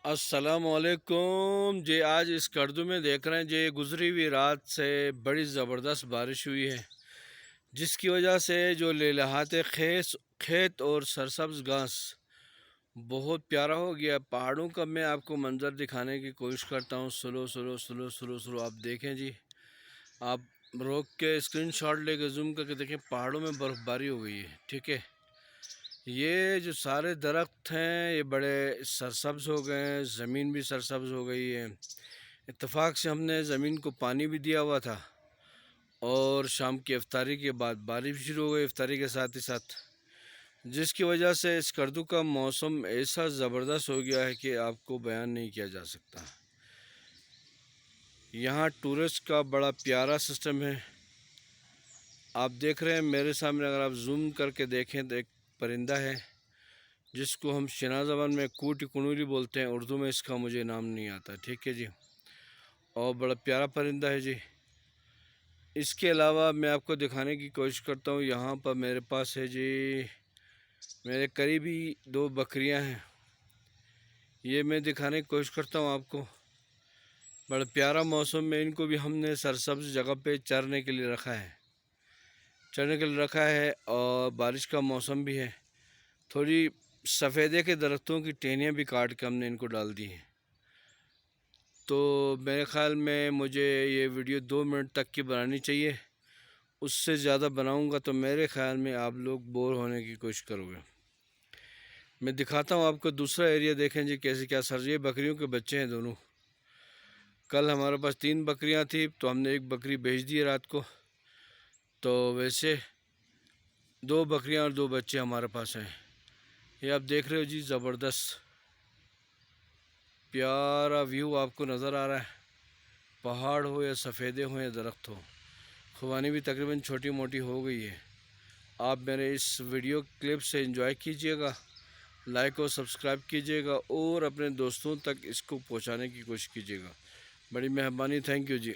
अस्सलामुअलैकुम जी। आज इस कर्दू में देख रहे हैं जी, गुजरी हुई रात से बड़ी ज़बरदस्त बारिश हुई है, जिसकी वजह से जो लहलहाते खेत और सरसब्ज घास बहुत प्यारा हो गया। पहाड़ों का मैं आपको मंज़र दिखाने की कोशिश करता हूँ। Slow slow slow slow slow आप देखें जी। आप रोक के स्क्रीनशॉट लेके जूम करके देखें, पहाड़ों में बर्फ़बारी हो गई है। ठीक है, ये जो सारे दरख्त हैं ये बड़े सरसब्ज हो गए हैं, ज़मीन भी सरसब्ज हो गई है। इत्तेफाक से हमने ज़मीन को पानी भी दिया हुआ था और शाम की इफ्तारी के बाद बारिश भी शुरू हो गई इफ्तारी के साथ ही साथ, जिसकी वजह से इस कर्दू का मौसम ऐसा ज़बरदस्त हो गया है कि आपको बयान नहीं किया जा सकता। यहाँ टूरिस्ट का बड़ा प्यारा सिस्टम है। आप देख रहे हैं मेरे सामने, अगर आप जूम करके देखें तो एक परिंदा है जिसको हम शिना ज़बान में कूटी कुनूरी बोलते हैं, उर्दू में इसका मुझे नाम नहीं आता। ठीक है जी, और बड़ा प्यारा परिंदा है जी। इसके अलावा मैं आपको दिखाने की कोशिश करता हूँ, यहाँ पर मेरे पास है जी, मेरे करीबी दो बकरियाँ हैं। ये मैं दिखाने की कोशिश करता हूँ आपको। बड़ा प्यारा मौसम में इनको भी हमने सरसब्ज जगह पे चरने के लिए रखा है, और बारिश का मौसम भी है। थोड़ी सफ़ेदे के दरख्तों की टहनियाँ भी काट के हमने इनको डाल दी हैं। तो मेरे ख़्याल में मुझे ये वीडियो 2 मिनट तक की बनानी चाहिए। उससे ज़्यादा बनाऊंगा तो मेरे ख़्याल में आप लोग बोर होने की कोशिश करोगे। मैं दिखाता हूँ आपको दूसरा एरिया, देखें जी कैसे क्या सर। ये बकरियों के बच्चे हैं दोनों। कल हमारे पास 3 बकरियाँ थी तो हमने एक बकरी बेच दी रात को। तो वैसे 2 बकरियाँ और 2 बच्चे हमारे पास हैं। ये आप देख रहे हो जी, ज़बरदस्त प्यारा व्यू आपको नज़र आ रहा है। पहाड़ हो या सफ़ेदे हो या दरख्त हो, खुबानी भी तकरीबन छोटी मोटी हो गई है। आप मेरे इस वीडियो क्लिप से एंजॉय कीजिएगा, लाइक और सब्सक्राइब कीजिएगा और अपने दोस्तों तक इसको पहुंचाने की कोशिश कीजिएगा। बड़ी मेहरबानी, थैंक यू जी।